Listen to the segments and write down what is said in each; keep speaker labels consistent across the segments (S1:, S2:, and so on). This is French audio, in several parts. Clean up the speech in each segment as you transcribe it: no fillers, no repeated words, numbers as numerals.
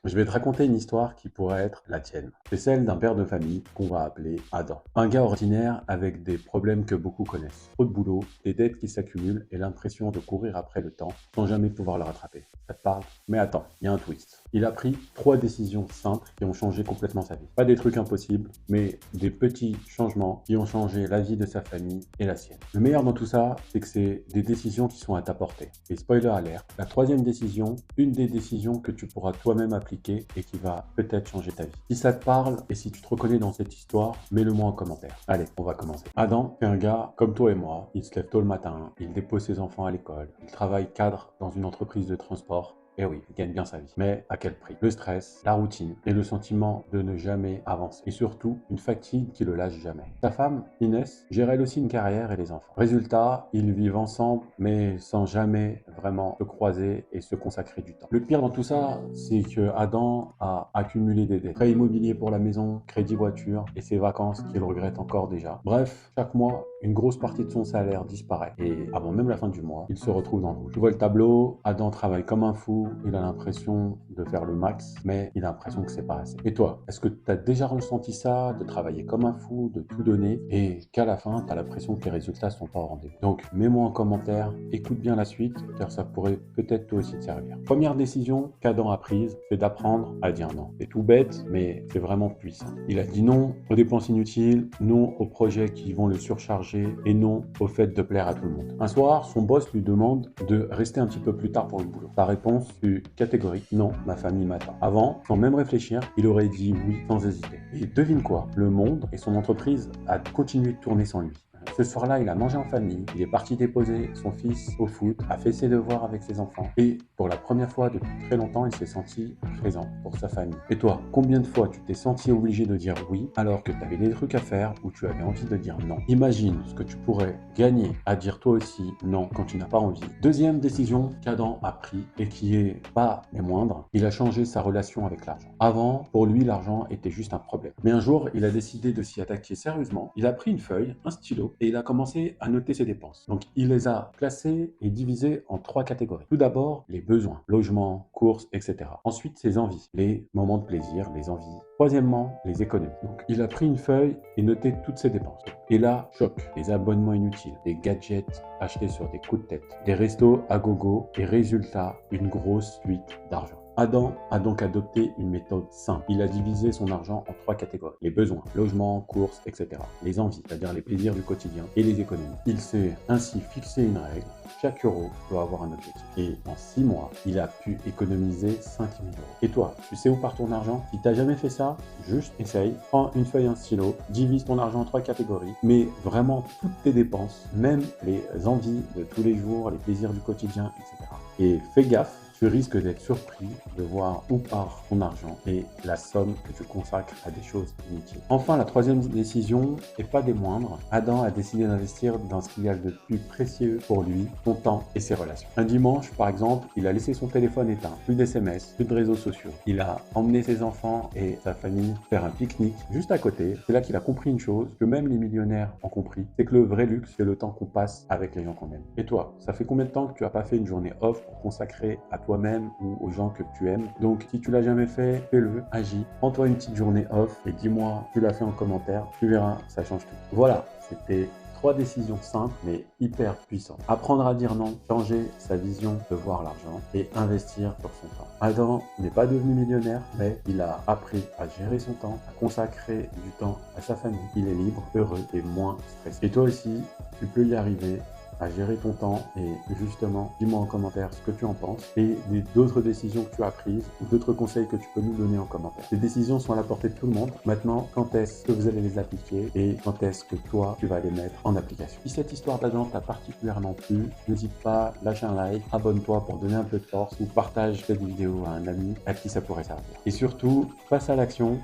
S1: Je vais te raconter une histoire qui pourrait être la tienne. C'est celle d'un père de famille qu'on va appeler Adam. Un gars ordinaire avec des problèmes que beaucoup connaissent. Trop de boulot, des dettes qui s'accumulent et l'impression de courir après le temps sans jamais pouvoir le rattraper. Ça te parle? Mais attends, il y a un twist. Il a pris 3 décisions simples qui ont changé complètement sa vie. Pas des trucs impossibles, mais des petits changements qui ont changé la vie de sa famille et la sienne. Le meilleur dans tout ça, c'est que c'est des décisions qui sont à ta portée. Et spoiler alert, la troisième décision, une des décisions que tu pourras toi-même appliquer et qui va peut-être changer ta vie. Si ça te parle et si tu te reconnais dans cette histoire, mets-le moi en commentaire. Allez, on va commencer. Adam, c'est un gars comme toi et moi. Il se lève tôt le matin, il dépose ses enfants à l'école, il travaille cadre dans une entreprise de transport. Et oui, il gagne bien sa vie. Mais à quel prix? Le stress, la routine et le sentiment de ne jamais avancer. Et surtout, une fatigue qui le lâche jamais. Sa femme, Inès, gère elle aussi une carrière et les enfants. Résultat, ils vivent ensemble, mais sans jamais vraiment se croiser et se consacrer du temps. Le pire dans tout ça, c'est que Adam a accumulé des dettes. Prêt immobilier pour la maison, crédit voiture et ses vacances qu'il regrette encore déjà. Bref, chaque mois, une grosse partie de son salaire disparaît. Et avant même la fin du mois, il se retrouve dans le rouge. Tu vois le tableau, Adam travaille comme un fou, il a l'impression de faire le max, mais il a l'impression que c'est pas assez. Et toi, est-ce que tu as déjà ressenti ça, de travailler comme un fou, de tout donner, et qu'à la fin, tu as l'impression que les résultats sont pas au rendez-vous? Donc, mets-moi en commentaire, écoute bien la suite, car ça pourrait peut-être toi aussi te servir. Première décision qu'Adam a prise, c'est d'apprendre à dire non. C'est tout bête, mais c'est vraiment puissant. Il a dit non aux dépenses inutiles, non aux projets qui vont le surcharger, et non au fait de plaire à tout le monde. Un soir, son boss lui demande de rester un petit peu plus tard pour le boulot. Sa réponse fut catégorique: non, ma famille m'attend. Avant, sans même réfléchir, il aurait dit oui sans hésiter. Et devine quoi? Le monde et son entreprise a continué de tourner sans lui. Ce soir-là, il a mangé en famille, il est parti déposer son fils au foot, a fait ses devoirs avec ses enfants et pour la première fois depuis très longtemps, il s'est senti présent pour sa famille. Et toi, combien de fois tu t'es senti obligé de dire oui alors que tu avais des trucs à faire ou tu avais envie de dire non? Imagine ce que tu pourrais gagner à dire toi aussi non quand tu n'as pas envie. Deuxième décision qu'Adam a pris et qui est pas les moindres, il a changé sa relation avec l'argent. Avant, pour lui, l'argent était juste un problème. Mais un jour, il a décidé de s'y attaquer sérieusement. Il a pris une feuille, un stylo et il a commencé à noter ses dépenses. Donc, il les a classées et divisées en 3 catégories. Tout d'abord, les besoins, logement, courses, etc. Ensuite, ses envies, les moments de plaisir, les envies. Troisièmement, les économies. Donc, il a pris une feuille et noté toutes ses dépenses. Et là, choc, les abonnements inutiles, des gadgets achetés sur des coups de tête, des restos à gogo et résultat, une grosse fuite d'argent. Adam a donc adopté une méthode simple. Il a divisé son argent en 3 catégories. Les besoins, logement, courses, etc. Les envies, c'est-à-dire les plaisirs du quotidien, et les économies. Il s'est ainsi fixé une règle. Chaque euro doit avoir un objectif. Et en 6 mois, il a pu économiser 5 000 euros. Et toi, tu sais où part ton argent? Si tu n'as jamais fait ça, juste essaye. Prends une feuille, un stylo, divise ton argent en 3 catégories, mets vraiment toutes tes dépenses, même les envies de tous les jours, les plaisirs du quotidien, etc. Et fais gaffe, tu risques d'être surpris de voir où part ton argent et la somme que tu consacres à des choses inutiles. Enfin, la troisième décision, et pas des moindres, Adam a décidé d'investir dans ce qu'il y a de plus précieux pour lui, son temps et ses relations. Un dimanche, par exemple, il a laissé son téléphone éteint, plus d'SMS, plus de réseaux sociaux. Il a emmené ses enfants et sa famille faire un pique-nique juste à côté. C'est là qu'il a compris une chose, que même les millionnaires ont compris, c'est que le vrai luxe, c'est le temps qu'on passe avec les gens qu'on aime. Et toi, ça fait combien de temps que tu n'as pas fait une journée off pour consacrer à toi-même ou aux gens que tu aimes? Donc, si tu l'as jamais fait, fais-le, agis. Prends-toi une petite journée off et dis-moi, tu l'as fait en commentaire. Tu verras, ça change tout. Voilà, c'était 3 décisions simples mais hyper puissantes. Apprendre à dire non, changer sa vision de voir l'argent et investir sur son temps. Adam n'est pas devenu millionnaire, mais il a appris à gérer son temps, à consacrer du temps à sa famille. Il est libre, heureux et moins stressé. Et toi aussi, tu peux y arriver à gérer ton temps et justement, dis-moi en commentaire ce que tu en penses et d'autres décisions que tu as prises ou d'autres conseils que tu peux nous donner en commentaire. Les décisions sont à la portée de tout le monde. Maintenant, quand est-ce que vous allez les appliquer et quand est-ce que toi, tu vas les mettre en application? Si cette histoire d'Adam t'a particulièrement plu, n'hésite pas, lâche un like, abonne-toi pour donner un peu de force ou partage cette vidéo à un ami à qui ça pourrait servir. Et surtout, passe à l'action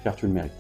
S1: car tu le mérites.